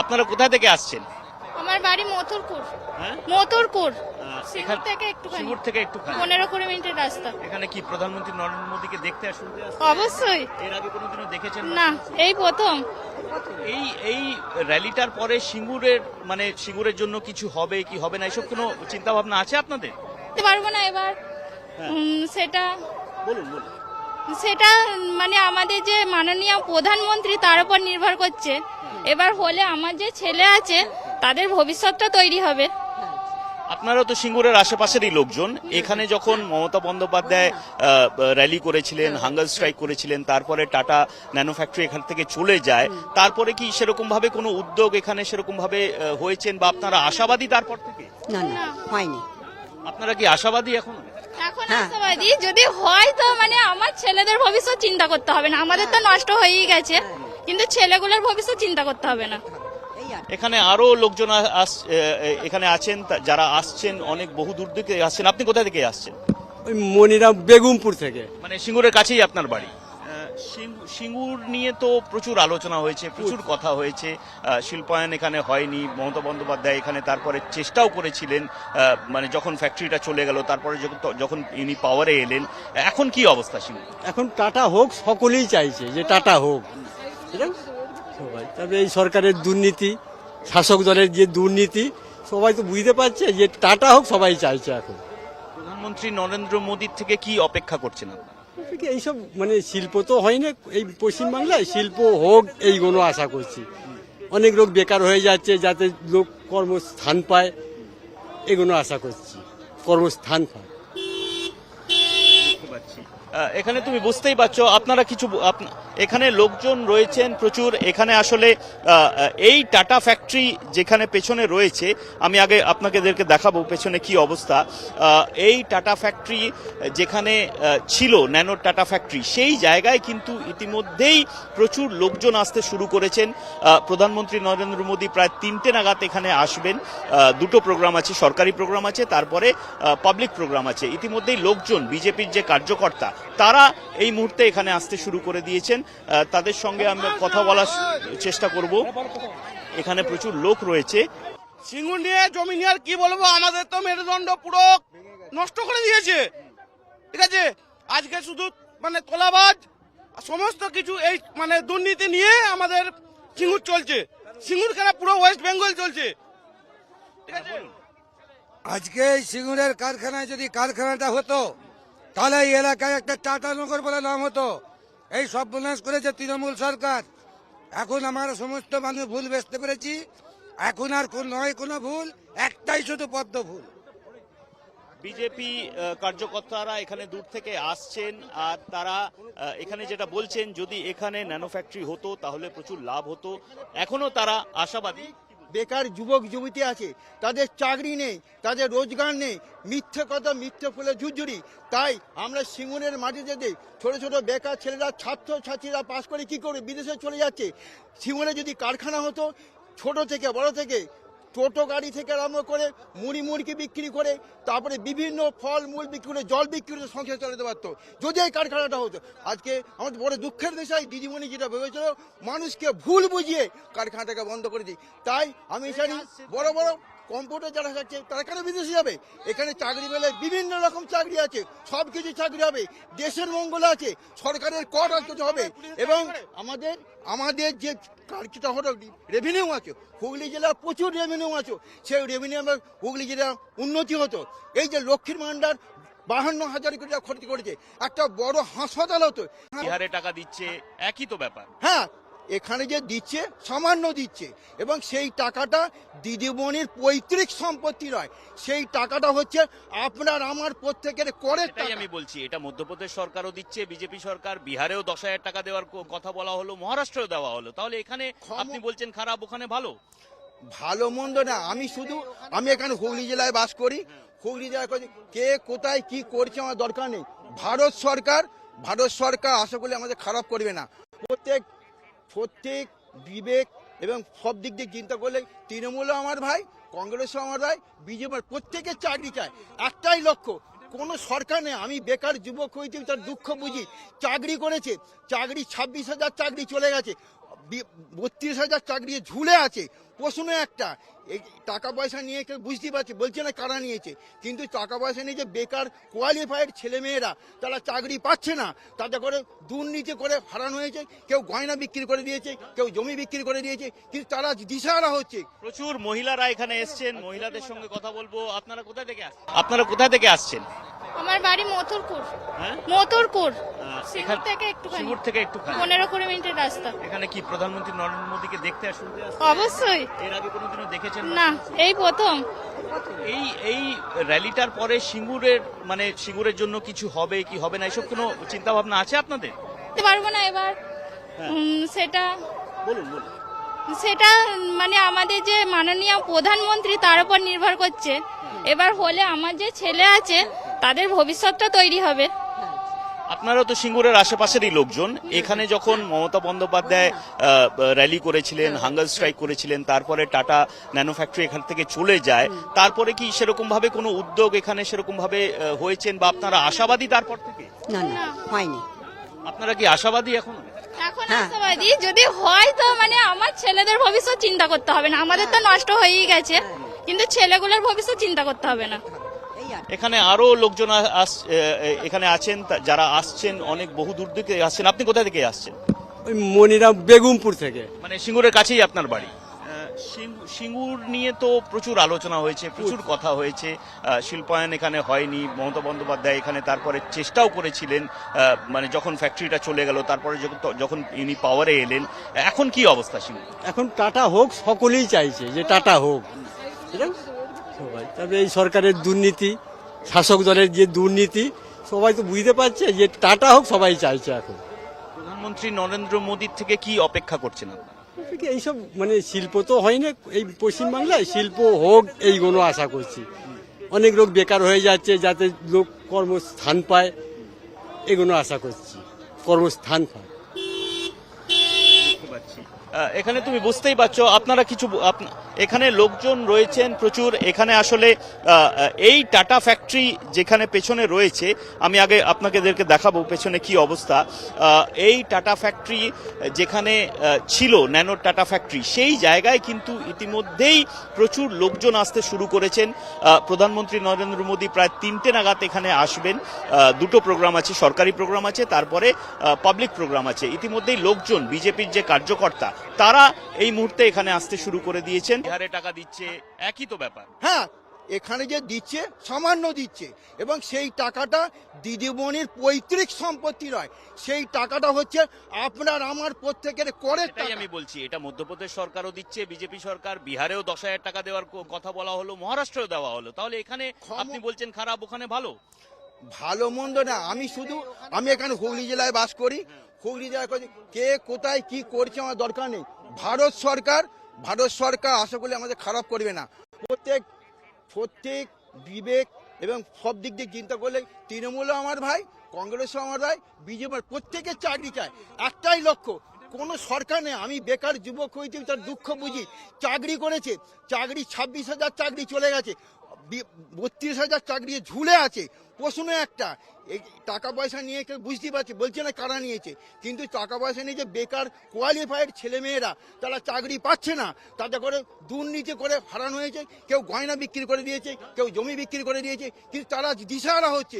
আপনারা কোথা থেকে আসছেন? আমার বাড়ি মথুরপুর। হ্যাঁ, মথুরপুর এখান থেকে একটুখানি, সিঙ্গুর থেকে একটুখানি। 15-20 মিনিটের রাস্তা। এখানে কি প্রধানমন্ত্রী নরেন্দ্র মোদীকে দেখতে আর শুনতে আসছেন? অবশ্যই। এর আগে কোনোদিনও দেখেছেন না, এই প্রথম। এই র্যালিটার পরে সিঙ্গুরের জন্য কিছু হবে কি হবে না এসব কোনো চিন্তা ভাবনা আছে আপনাদের? বলতে পারবো না এবার। হ্যাঁ। সেটা বলুন। সেটা মানে আমাদের যে মাননীয় প্রধানমন্ত্রী তার উপর নির্ভর করছে। এবার হলে আমার যে ছেলে আছে তাদের ভবিষ্যৎটা তৈরি হবে। আপনারা তো সিঙ্গুরের আশেপাশেরই লোকজন। এখানে যখন মমতা বন্দ্যোপাধ্যায় র্যালি করেছিলেন, হাঙ্গার স্ট্রাইক করেছিলেন, তারপরে টাটা ন্যানো ফ্যাক্টরি এখান থেকে চলে যায়, তারপরে কি সেরকম ভাবে কোনো উদ্যোগ এখানে সেরকম ভাবে হয়েছেন বা আপনারা আশাবাদী তারপর থেকে? না না হয়নি। আপনারা কি আশাবাদী এখন? এখন হ্যাঁ। আশাবাদী, যদি হয় তো মানে আমার ছেলেদের ভবিষ্যৎ চিন্তা করতে হবে না। আমাদের তো নষ্ট হয়েই গেছে, কিন্তু ছেলেগুলোর ভবিষ্যৎ চিন্তা করতে হবে না। এই আর এখানে আরো লোকজন এখানে আছেন, যারা আসছেন অনেক বহু দূর থেকে আসছেন। আপনি কোথা থেকে আসছেন? ওই মনিরাম বেগমপুর থেকে। মানে সিঙ্গুরের কাছেই আপনার বাড়ি। সিঙ্গুর নিয়ে তো প্রচুর আলোচনা হয়েছে, প্রচুর কথা হয়েছে। শিল্পায়ন এখানে হয়নি, মমতা বন্দ্যোপাধ্যায় এখানে তারপরে চেষ্টাও করেছিলেন, মানে যখন ফ্যাক্টরিটা চলে গেল, তারপরে যখন ইনি পাওয়ারে এলেন। এখন কি অবস্থা সিঙ্গুর? এখন টাটা হোক, সকলেই চাইছে যে টাটা হোক, বুঝলেন? সবাই তবে এই সরকারের দুর্নীতি, শাসক দলের যে দুর্নীতি, সবাই তো বুঝতে পারছে যে টাটা হোক, সবাই চাইছে। এখন প্রধানমন্ত্রী নরেন্দ্র মোদীর থেকে কি অপেক্ষা করছেন আপনারা? এইসব মানে শিল্প তো হয় না এই পশ্চিমবাংলায়, শিল্প হোক এইগুলো আশা করছি। অনেক লোক বেকার হয়ে যাচ্ছে, যাতে লোক কর্মস্থান পায়, এগুলো আশা করছি, কর্মস্থান পায়। এখানে তুমি বুঝতেই পারছো, আপনারা কিছু এখানে লোকজন রয়েছেন প্রচুর। এখানে আসলে এই টাটা ফ্যাক্টরি যেখানে পেছনে রয়েছে, আমি আগে আপনাদেরকে দেখাবো পেছনে কি অবস্থা। এই টাটা ফ্যাক্টরি যেখানে ছিল ন্যানো টাটা ফ্যাক্টরি, সেই জায়গায় কিন্তু ইতিমধ্যেই প্রচুর লোকজন আসতে শুরু করেছেন। প্রধানমন্ত্রী নরেন্দ্র মোদী প্রায় 3টে নাগাদ এখানে আসবেন। দুটো প্রোগ্রাম আছে, সরকারি প্রোগ্রাম আছে, তারপরে পাবলিক প্রোগ্রাম আছে। ইতিমধ্যেই লোকজন, বিজেপির যে কার্যকর্তা, তারা এই মুহূর্তে এখানে আসতে শুরু করে দিয়েছেন। তাদের সঙ্গে আমরা কথা বলার চেষ্টা করব। এখানে প্রচুর লোক রয়েছে। সিঙ্গুর নিয়ে জমি নিয়ে আর কি বলবো, আমাদের তো মেরুদণ্ড পুরো নষ্ট করে দিয়েছে। ঠিক আছে, আজকে শুধু মানে তোলাবাজ সমস্ত কিছু এই মানে দুর্নীতি নিয়ে আমাদের সিঙ্গুর চলছে। সিঙ্গুর কেন, পুরো ওয়েস্ট বেঙ্গল চলছে। ঠিক আছে, আজকে এই সিঙ্গুরের কারখানায় যদি কারখানাটা হতো, তাহলে এই এলাকায় একটা টাটা নগর বলে নাম হতো। এই সর্বনাশ করেছে তৃণমূল সরকার। এখন আমরা সমস্ত মানুষ ভুল বুঝতে পেরেছি। এখন আর নয় কোনো ভুল, একটাই শুধু পদ্ম ভুল। বিজেপি কার্যকর্তারা এখানে দূর থেকে আসছেন, আর তারা এখানে যেটা বলছেন, যদি এখানে ন্যানো ফ্যাক্টরি হতো তাহলে প্রচুর লাভ হতো। এখনো তারা আশাবাদী। বেকার যুবক যুবতী আছে, তাদের চাকরি নেই, তাদের রোজগার নেই, মিথ্যে কথা, মিথ্যে ফুলে ঝুরঝুরি। তাই আমরা সিঙ্গুরের মাটিতে ছোট ছোট বেকার ছেলেরা, ছাত্রছাত্রীরা পাশ করে কি করে বিদেশে চলে যাচ্ছে। সিঙ্গুরে যদি কারখানা হতো, ছোট থেকে বড় থেকে, টোটো গাড়ি থেকে আরম্ভ করে মুড়ি মুড়কি বিক্রি করে, তারপরে বিভিন্ন ফল মূল বিক্রি করে, জল বিক্রি করে সংসার চালাতে পারতো, যদি এই কারখানাটা হতো। আজকে আমাদের বড় দুঃখের বিষয়, দিদিমণি যেটা ভেবেছিল মানুষকে ভুল বুঝিয়ে কারখানাটাকে বন্ধ করে দিই। তাই আমি জানি বড় বড় কম্পিউটার যারা থাকছে তারা কেন বিদেশে যাবে? এখানে চাকরি পেলে বিভিন্ন রকম চাকরি আছে, সব কিছু চাকরি হবে, দেশের মঙ্গল আছে, সরকারের কর কিছু হবে, এবং আমাদের যে কার্যটা হলো রেভিনিউ আছে, হুগলি জেলার প্রচুর রেভিনিউ আছে, সেই রেভিনিউ হুগলি জেলার উন্নতি হতো। এই যে লক্ষ্মীর ভান্ডার 52,000 কোটি টাকা খরচ করেছে, একটা বড় হাসপাতাল হতো। বিহারে টাকা দিচ্ছে, একই তো ব্যাপার। হ্যাঁ, এখানে যে দিচ্ছে সামান্য দিচ্ছে, এবং সেই টাকাটা দিদিমণির পৈতৃক সম্পত্তি নয়, সেই টাকাটা হচ্ছে আপনার আমার প্রত্যেকের করের টাকা। আমি বলছি, এটা মধ্যপ্রদেশ সরকারও দিচ্ছে, বিজেপি সরকার, বিহারেও 10,000 টাকা দেওয়ার কথা বলা হলো, মহারাষ্ট্রেও দেওয়া হলো। তাহলে এখানে আপনি বলছেন খারাপ, ওখানে ভালো? ভালো মন্দ না, আমি এখানে হুগলি জেলায় বাস করি। হুগলি জেলায় কে কোথায় কি করছে আমার দরকার নেই। ভারত সরকার আশা করি আমাদের খারাপ করবে না। প্রত্যেক বিবেক এবং সব দিক দিয়ে চিন্তা করলে তৃণমূলও আমার ভাই, কংগ্রেসও আমার ভাই, বিজেপি, প্রত্যেকের চাকরি চায়, একটাই লক্ষ্য। কোনো সরকার নেই, আমি বেকার যুবক হয়েছি, তার দুঃখ বুঝি। চাকরি করেছে, চাকরি 26,000 চাকরি চলে গেছে, 32,000 চাকরি ঝুলে আছে। প্রশ্ন একটা, এই টাকা পয়সা নিয়ে কেউ বুঝতে পারছে, বলছে না কারা নিয়েছে, কিন্তু টাকা পয়সা নিয়ে যে বেকার কোয়ালিফাইড ছেলেমেয়েরা তারা চাকরি পাচ্ছে না, তাতে করে দুর্নীতি করে হারানো হয়েছে। কেউ গয়না বিক্রি করে দিয়েছে, কেউ জমি বিক্রি করে দিয়েছে, কিন্তু তারা দিশাহারা হচ্ছে। প্রচুর মহিলারা এখানে এসছেন, মহিলাদের সঙ্গে কথা বলবো। আপনারা কোথায় থেকে আসছেন? আপনারা কোথায় থেকে আসছেন? আমার বাড়ি মথুরপুর। হ্যাঁ? মথুরপুর সিঙ্গুর এখান- থেকে একটুখানি সিঙ্গুর থেকে একটুখানি। 15-20 মিনিটের রাস্তা। এখানে কি প্রধানমন্ত্রী নরেন্দ্র মোদীকে দেখতে আর শুনতে আসছেন? অবশ্যই এর আগে কোনোদিনও দেখেছেন? না, এই প্রথম। এই র্যালিটার পরে সিঙ্গুরের জন্য কিছু হবে কি হবে না এসব কোনো চিন্তা ভাবনা আছে আপনাদের? বলতে পারবো না এবার। সেটা বলুন। সেটা মানে আমাদের যে মাননীয় প্রধানমন্ত্রী তার উপর নির্ভর করছে। এবার হলে আমার যে ছেলে আছে তাদের ভবিষ্যৎটা তৈরি হবে। আপনারা তো সিঙ্গুরের আশেপাশেরই লোকজন। এখানে যখন মমতা বন্দ্যোপাধ্যায় র্যালি করেছিলেন, হাঙ্গার স্ট্রাইক করেছিলেন, তারপরে টাটা ন্যানো ফ্যাক্টরি এখান থেকে চলে যায়, তারপরে কি সেরকম ভাবে কোনো উদ্যোগ এখানে সেরকম ভাবে হয়েছেন বা আপনারা আশাবাদী তারপর থেকে? না না হয়নি। আপনারা কি আশাবাদী এখন? এখন হ্যাঁ। আশাবাদী, যদি হয় তো মানে আমার ছেলেদের ভবিষ্যৎ চিন্তা করতে হবে না। আমাদের তো নষ্ট হয়েই গেছে, কিন্তু ছেলেগুলোর ভবিষ্যৎ চিন্তা করতে হবে না। এই আর এখানে আরো লোকজন এখানে আছেন, যারা আসছেন অনেক বহু দূর থেকে আসছেন। আপনি কোথা থেকে আসছেন? ওই মনিরাম বেগমপুর থেকে। মানে সিঙ্গুরের কাছেই আপনার বাড়ি। সিঙ্গুর নিয়ে তো প্রচুর আলোচনা হয়েছে, প্রচুর কথা হয়েছে। শিল্পায়ন এখানে হয়নি, মমতা বন্দ্যোপাধ্যায় এখানে তারপরে চেষ্টাও করেছিলেন, মানে যখন ফ্যাক্টরিটা চলে গেল, তারপরে যখন ইনি পাওয়ারে এলেন। এখন কি অবস্থা সিঙ্গুর? এখন টাটা হোক, সকলেই চাইছে যে টাটা হোক, এটা সবাই। তবে এই সরকারের দুর্নীতি, শাসক দলের যে দুর্নীতি, সবাই তো বুঝতে পারছে যে টাটা হোক, সবাই চাইছে এখন। প্রধানমন্ত্রী নরেন্দ্র মোদীর থেকে কি অপেক্ষা করছেন আপনারা? এইসব মানে শিল্প তো হয় না এই পশ্চিমবাংলায়, শিল্প হোক এইগুলো আশা করছি। অনেক লোক বেকার হয়ে যাচ্ছে, যাতে লোক কর্মস্থান পায়, এগুলো আশা করছি, কর্মস্থান পায়। এখানে তুমি বুঝতেই পারছো, আপনারা কিছু এখানে লোকজন রয়েছেন প্রচুর। এখানে আসলে এই টাটা ফ্যাক্টরি যেখানে পেছনে রয়েছে, আমি আগে আপনাদেরকে দেখাবো পেছনে কি অবস্থা। এই টাটা ফ্যাক্টরি যেখানে ছিল ন্যানো টাটা ফ্যাক্টরি, সেই জায়গায় কিন্তু ইতিমধ্যেই প্রচুর লোকজন আসতে শুরু করেছেন। প্রধানমন্ত্রী নরেন্দ্র মোদী প্রায় 3টে নাগাদ এখানে আসবেন। দুটো প্রোগ্রাম আছে, সরকারি প্রোগ্রাম আছে, তারপরে পাবলিক প্রোগ্রাম আছে। ইতিমধ্যেই লোকজন, বিজেপির যে কার্যকর্তা, তারা এই মুহূর্তে এখানে আসতে শুরু করে দিয়েছেন। বিহারে টাকা দিচ্ছে, একই তো ব্যাপার। হ্যাঁ, এখানে যে দিচ্ছে সামান্য দিচ্ছে, এবং সেই টাকাটা দিদিমণির পৈতৃক সম্পত্তি নয়, সেই টাকাটা হচ্ছে আপনার আমার প্রত্যেকের করের এটাই টাকা। আমি বলছি, এটা মধ্যপ্রদেশ সরকারও দিচ্ছে, বিজেপি সরকার। বিহারেও 10,000 টাকা দেওয়ার কথা বলা হলো, মহারাষ্ট্রেও দেওয়া হলো। তাহলে এখানে আপনি বলছেন খারাপ, ওখানে ভালো? ভালো মন্দ না, আমি এখানে হুগলি জেলায় বাস করি। হুগলি জেলায় কে কোথায় কি করছে আমার দরকার নেই। ভারত সরকার আশা করি আমাদের খারাপ করবে না। প্রত্যেক বিবেক এবং সব দিক দিয়ে চিন্তা করলে তৃণমূলও আমার ভাই, কংগ্রেসও আমার ভাই, বিজেপি, প্রত্যেকের চাকরি চায়। একটাই লক্ষ্য, কোনো সরকার নেই। আমি বেকার যুবক হয়েছি, তার দুঃখ বুঝি। চাকরি করেছে, 26,000 চাকরি চলে গেছে, 32,000 চাকরি ঝুলে আছে। প্রশ্ন একটা, এই টাকা পয়সা নিয়ে কেউ বুঝতে পারছে, বলছে না কারা নিয়েছে, কিন্তু টাকা পয়সা নিয়ে যে বেকার কোয়ালিফাইড ছেলেমেয়েরা তারা চাকরি পাচ্ছে না, তাতে করে দুর্নীতি করে হারানো হয়েছে। কেউ গয়না বিক্রি করে দিয়েছে, কেউ জমি বিক্রি করে দিয়েছে, কিন্তু তারা দিশাহারা হচ্ছে।